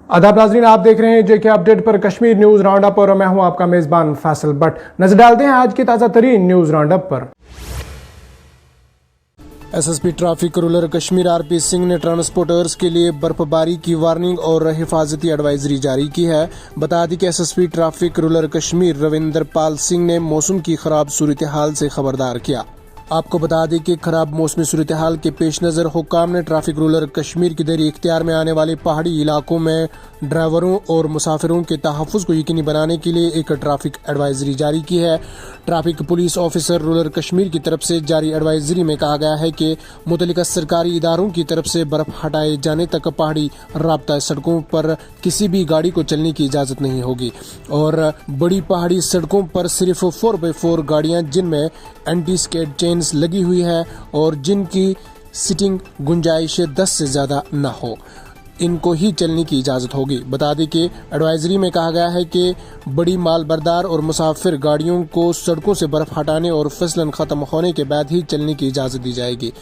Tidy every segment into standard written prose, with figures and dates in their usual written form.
आदाब नाज़रीन, आप देख रहे हैं जेके अपडेट पर कश्मीर न्यूज़ राउंड अप और मैं हूं आपका मेज़बान फैसल भट्ट। नजर डालते हैं आज की ताज़ा तरीन न्यूज़ राउंड अप पर। SSP traffic rural Kashmir RP Singh ने ट्रांसपोर्टर्स के लिए बर्फबारी की वार्निंग और हिफाजती एडवाइजरी जारी की है। बता दें कि SSP traffic rural Kashmir Ravinder Pal Singh ने मौसम की खराब सूरत हाल से खबरदार किया। आपको बता दें कि खराब मौसमी सूरत हाल के पेश नज़र हुक्काम ने ट्रैफिक रूरल कश्मीर के दरी इख्तियार में आने वाले पहाड़ी इलाकों में ड्राइवरों और मुसाफिरों के तहफ़्फ़ुज़ को यकीनी बनाने के लिए एक ट्रैफिक एडवाइजरी जारी की है। Traffic police officer rural Kashmir की तरफ से जारी एडवाइजरी में कहा गया है कि मुतल्लिका सरकारी इदारों की तरफ से बर्फ हटाए जाने तक पहाड़ी राब्ता सड़कों पर किसी भी गाड़ी को चलने की इजाज़त नहीं होगी और बड़ी पहाड़ी सड़कों पर सिर्फ 4x4 गाड़ियां जिनमें एंटी स्केड चेन्स लगी हुई है और जिनकी सीटिंग गुंजाइश 10 से ज़्यादा न हो, इनको ही चलने की इजाज़त होगी। बता दें कि एडवाइजरी में कहा गया है कि बड़ी माल बरदार और मुसाफिर गाड़ियों को सड़कों से बर्फ हटाने और फिसलन ख़त्म होने के बाद ही चलने की इजाज़त दी जाएगी।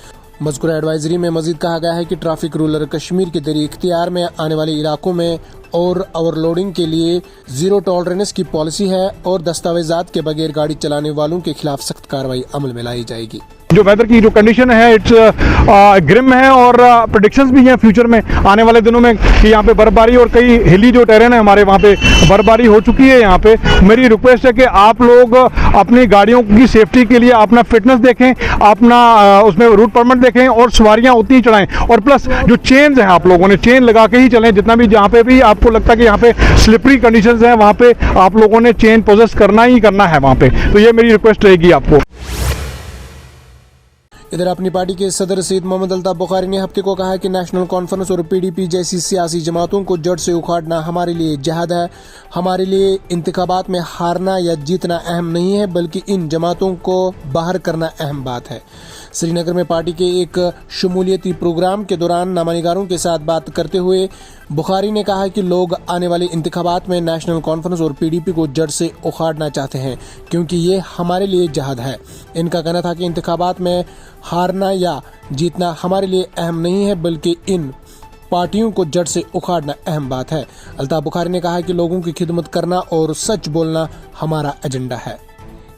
मज़कूरा एडवाइजरी में मज़ीद कहा गया है कि ट्रैफिक रूरल कश्मीर के दरी इख्तियार में आने वाले इलाकों में और ओवरलोडिंग के लिए जीरो टॉलरेंस की पॉलिसी है और दस्तावेजात के बगैर गाड़ी चलाने वालों के खिलाफ सख्त कार्रवाई अमल में लाई जाएगी। जो वेदर की जो कंडीशन है इट्स ग्रिम है और प्रेडिक्शंस भी हैं फ्यूचर में आने वाले दिनों में कि यहाँ पे बर्फबारी और कई हिली जो टेरेन है हमारे वहाँ पे बर्फबारी हो चुकी है। यहाँ पे मेरी रिक्वेस्ट है कि आप लोग अपनी गाड़ियों की सेफ्टी के लिए अपना फिटनेस देखें, अपना उसमें रूट परमिट देखें और सवारियाँ उतनी चढ़ाएं और प्लस जो चेन्स हैं आप लोगों ने चेन लगा के ही चलें। जितना भी जहाँ पे भी आपको लगता है कि यहाँ पे स्लिपरी कंडीशंस हैं वहाँ पे आप लोगों ने चेन पोजेस करना ही करना है वहाँ पे। तो ये मेरी रिक्वेस्ट रहेगी आपको। इधर अपनी पार्टी के सदर सईद मोहम्मद अल्ताफ बुखारी ने हफ्ते को कहा है कि नेशनल कॉन्फ्रेंस और पीडीपी जैसी सियासी जमातों को जड़ से उखाड़ना हमारे लिए जिहाद है। हमारे लिए इंतखाबात में हारना या जीतना अहम नहीं है बल्कि इन जमातों को बाहर करना अहम बात है। श्रीनगर में पार्टी के एक शमूलियती प्रोग्राम के दौरान नामानिगारों के साथ बात करते हुए बुखारी ने कहा कि लोग आने वाले इंतखाबात में नेशनल कॉन्फ्रेंस और पीडीपी को जड़ से उखाड़ना चाहते हैं क्योंकि ये हमारे लिए जिहाद है। इनका कहना था कि इंतखाबात में हारना या जीतना हमारे लिए अहम नहीं है बल्कि इन पार्टियों को जड़ से उखाड़ना अहम बात है। अल्ताफ बुखारी ने कहा कि लोगों की खिदमत करना और सच बोलना हमारा एजेंडा है।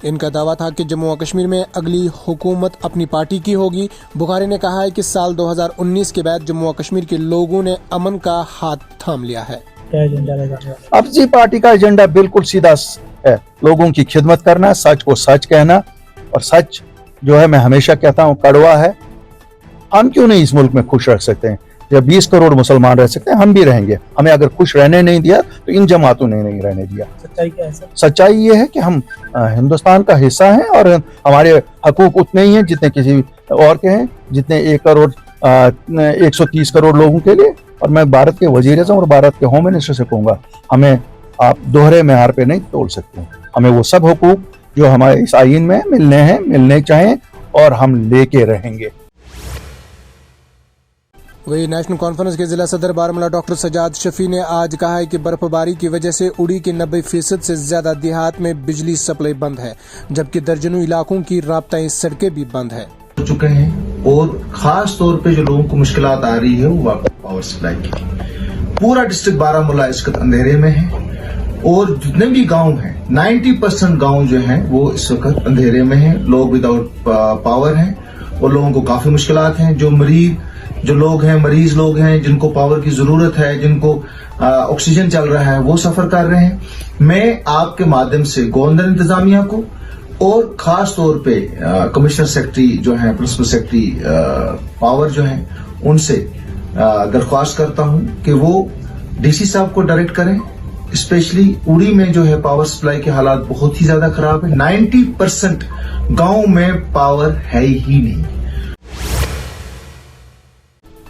इनका दावा था कि जम्मू और कश्मीर में अगली हुकूमत अपनी पार्टी की होगी। बुखारी ने कहा है कि साल 2019 के बाद जम्मू और कश्मीर के लोगों ने अमन का हाथ थाम लिया है। अब जी पार्टी का एजेंडा बिल्कुल सीधा है, लोगों की खिदमत करना, सच को सच कहना और सच जो है मैं हमेशा कहता हूँ कड़वा है। हम क्यों नहीं इस मुल्क में खुश रह सकते हैं? जब 20 करोड़ मुसलमान रह सकते हैं हम भी रहेंगे। हमें अगर खुश रहने नहीं दिया तो इन जमातों ने नहीं रहने दिया। सच्चाई क्या है सर? सच्चाई ये है कि हम हिंदुस्तान का हिस्सा हैं और हमारे हकूक उतने ही हैं जितने किसी और के हैं, जितने 130 करोड़ लोगों के लिए। और मैं भारत के वजीर-ए-आज़म और भारत के होम मिनिस्टर से कहूँगा, हमें आप दोहरे मेयार पे नहीं तोल सकते। हमें वो सब हुकूक जो हमारे इस आईन में मिलने हैं, मिलने चाहिए और हम लेके रहेंगे। वही नेशनल कॉन्फ्रेंस के जिला सदर बारामूला डॉक्टर सजाद शफी ने आज कहा है कि बर्फबारी की वजह से उड़ी के 90% से ज्यादा देहात में बिजली सप्लाई बंद है जबकि दर्जनों इलाकों की राब्ताई सड़कें भी बंद है हो चुके हैं और खास तौर पे जो लोगों को मुश्किलात आ रही है वो पावर सप्लाई की। पूरा डिस्ट्रिक्ट बारामूला इस वक्त अंधेरे में है और जितने भी गांव हैं 90% गांव जो हैं वो इस वक्त अंधेरे में हैं। लोग विदाउट पावर हैं और लोगों को काफी मुश्किलात हैं। जो लोग हैं मरीज लोग हैं जिनको पावर की जरूरत है, जिनको ऑक्सीजन चल रहा है, वो सफर कर रहे हैं। मैं आपके माध्यम से गवर्नर इंतजामिया को और खास तौर पे कमिश्नर सेक्रेटरी जो है, प्रिंसिपल सेक्रेटरी पावर जो है, उनसे दरख्वास्त करता हूं कि वो डीसी साहब को डायरेक्ट करें। स्पेशली उड़ी में जो है पावर सप्लाई के हालात बहुत ही ज्यादा खराब है। 90% गांव में पावर है ही नहीं।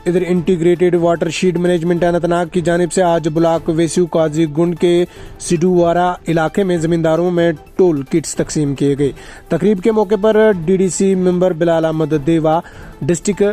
इधर integrated water sheet management Anantnag की जानिब से आज ब्लॉक वेस्यू काजी गुंड के सिडुवारा इलाके में जमींदारों में टोल किट्स तकसीम किए गए। तकरीब के मौके पर DDC member Bilal Ahmed Dewa, district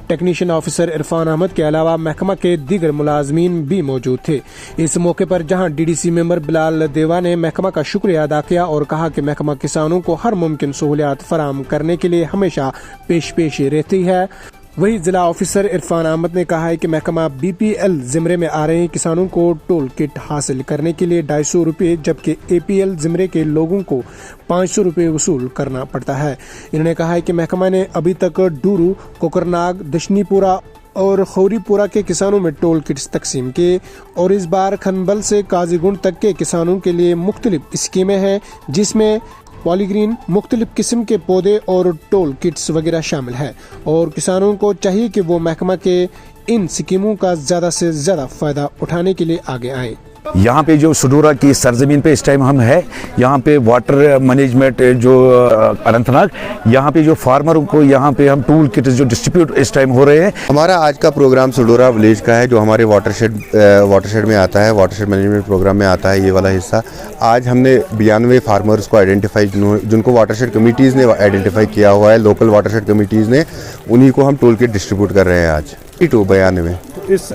technician officer Irfan Ahmed के अलावा महकमा के दीगर मुलाजमीन भी मौजूद थे। इस मौके पर जहां डीडीसी मेंबर बिलाल देवा ने महकमा का शुक्रिया अदा किया और कहा कि महकमा किसानों को हर मुमकिन सहूलियात फराहम करने के लिए हमेशा पेश रहती है। वहीं जिला ऑफिसर इरफान अहमद ने कहा है कि महकमा BPL जिमरे में आ रहे किसानों को टोल किट हासिल करने के लिए 250 रुपये जबकि APL जिमरे के लोगों को 500 रुपये वसूल करना पड़ता है। इन्होंने कहा है कि महकमा ने अभी तक डूरू, कोकरनाग, दशनीपुरा और खौरीपुरा के किसानों में टोल किट्स तकसीम किए और इस बार खनबल से काजीगुंड तक के किसानों के लिए मुख्तलिफ स्कीमें हैं जिसमें पॉलीग्रीन, मुख्तलिफ किस्म के पौधे और टोल किट्स वगैरह शामिल है और किसानों को चाहिए कि वो महकमा के इन स्कीमों का ज़्यादा से ज़्यादा फ़ायदा उठाने के लिए आगे आएँ। यहाँ पे जो सुडूरा की सरजमीन पे इस टाइम हम है, यहाँ पे वाटर मैनेजमेंट जो अनंतनाग, यहाँ पे जो फार्मर को यहाँ पे हम टूल किट जो डिस्ट्रीब्यूट इस टाइम हो रहे हैं। हमारा आज का प्रोग्राम सुडूरा विलेज का है जो हमारे वाटरशेड में आता है, वाटरशेड मैनेजमेंट प्रोग्राम में आता है ये वाला हिस्सा। आज हमने 92 फार्मर्स को आइडेंटिफाई, जिनको वाटरशेड कमिटीज़ ने आइडेंटिफाई किया हुआ है, लोकल वाटरशेड कमिटीज़ ने, उन्हीं को हम टूल किट डिस्ट्रीब्यूट कर रहे हैं आज 92। इस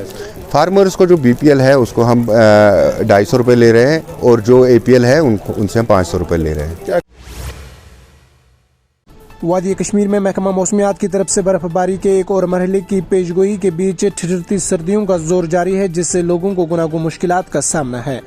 फार्मर्स को जो BPL है उसको हम 250 रुपये ले रहे हैं और जो APL है उनसे हम 500 रुपये ले रहे हैं। वादी कश्मीर में महकमा मौसमियात की तरफ से बर्फबारी के एक और मरहले की पेशगोई के बीच ठिठुरती सर्दियों का जोर जारी है जिससे लोगों को गुनागो मुश्किलात का सामना है।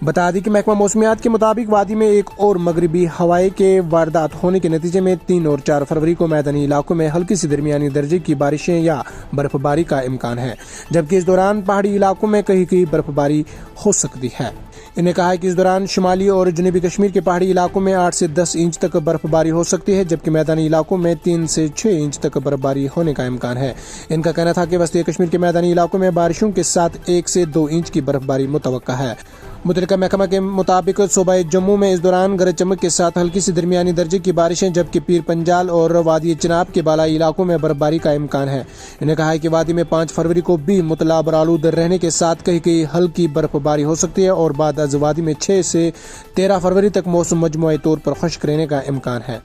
बता दें कि महकमा मौसमियात के मुताबिक वादी में एक और मगरबी हवाएं के वारदात होने के नतीजे में 3 और 4 फरवरी को मैदानी इलाकों में हल्की से दरमियानी दर्जे की बारिशें या बर्फबारी का इम्कान है जबकि इस दौरान पहाड़ी इलाकों में कहीं कहीं बर्फबारी हो सकती है। इन्हें कहा है कि इस दौरान शुमाली और जनूबी कश्मीर के पहाड़ी इलाकों में 8 से 10 इंच तक बर्फबारी हो सकती है जबकि मैदानी इलाकों में 3 से 6 इंच तक बर्फबारी होने का इम्कान है। इनका कहना था कि वस्ती कश्मीर के मैदानी इलाकों में बारिशों के साथ 1 से 2 इंच की बर्फबारी मुतवक्का है। मुतल्लिका महकमा के मुताबिक सूबा जम्मू में इस दौरान गरज चमक के साथ हल्की से दरमियानी दर्जे की बारिशें जबकि पीर पंजाल और वादी चिनाब के बालाई इलाकों में बर्फबारी का इम्कान है। इन्हें कहा है कि वादी में 5 फरवरी को भी मुतलाबर आलूद रहने के साथ कहीं कहीं हल्की बर्फबारी हो सकती है और बाद अज वादी में 6 से 13 फरवरी तक मौसम मजमूई तौर पर खुश्क रहने का इम्कान है।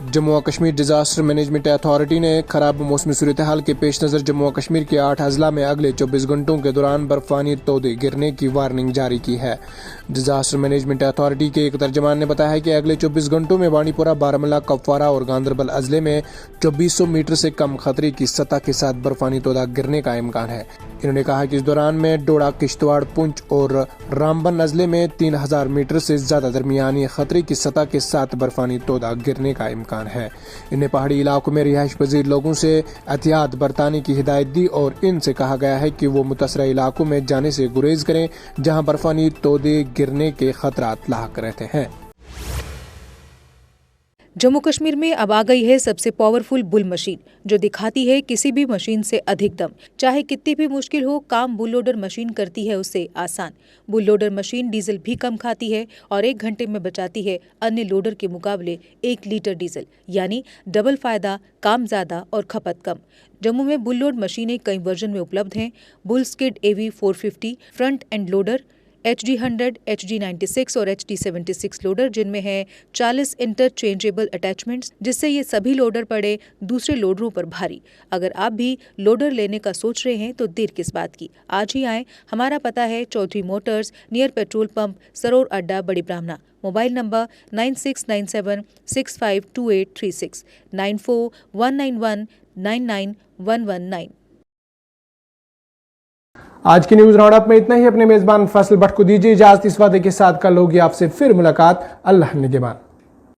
जम्मू और कश्मीर डिजास्टर मैनेजमेंट अथॉरिटी ने खराब मौसमी सूरत हाल के पेश नज़र जम्मू और कश्मीर के 8 अजला में अगले 24 घंटों के दौरान बर्फानी तोदे गिरने की वार्निंग जारी की है। डिजास्टर मैनेजमेंट अथॉरिटी के एक तर्जमान ने बताया है कि अगले 24 घंटों में बानीपुरा, बारामूला, कुपवारा और गांदरबल अजले में 2400 मीटर से कम खतरे की सतह के साथ बर्फानी तोदा गिरने का इम्कान है। इन्होंने कहा कि इस दौरान में डोडा, किश्तवाड़, पुंछ और रामबन अजले में 3000 मीटर से ज्यादा दरमियानी खतरे की सतह के साथ बर्फानी तोदा गिरने का इम्कान है। इन्हें पहाड़ी इलाकों में रिहाइश पजीर लोगों से एहतियात बरताने की हिदायत दी और इनसे कहा गया है कि वो मुतासरा इलाकों में जाने से गुरेज करें जहां बर्फानी तोदे गिरने के खतरात लाहक रहते हैं। जम्मू कश्मीर में अब आ गई है सबसे पावरफुल बुल मशीन जो दिखाती है किसी भी मशीन से अधिक दम। चाहे कितनी भी मुश्किल हो, काम बुल लोडर मशीन करती है उससे आसान। बुल लोडर मशीन डीजल भी कम खाती है और 1 घंटे में बचाती है अन्य लोडर के मुकाबले 1 लीटर डीजल, यानी डबल फायदा, काम ज्यादा और खपत कम। जम्मू में बुल लोड मशीनें कई वर्जन में उपलब्ध हैं। Bull skid AV 450 front end loader, HD100, HD96 और HD76 लोडर जिनमें है 40 इंटरचेंजेबल अटैचमेंट्स जिससे ये सभी लोडर पड़े दूसरे लोडरों पर भारी। अगर आप भी लोडर लेने का सोच रहे हैं तो देर किस बात की, आज ही आएं। हमारा पता है Chaudhary Motors, near petrol pump, Saror Adda, Bari Brahmana. Mobile number 9697652836 9419199119। आज की न्यूज राउंड अप में इतना ही। अपने मेजबान फैसल भट्ट को दीजिए इजाजत, इस वादे के साथ कल होगी आपसे फिर मुलाकात। अल्लाह निगहबान।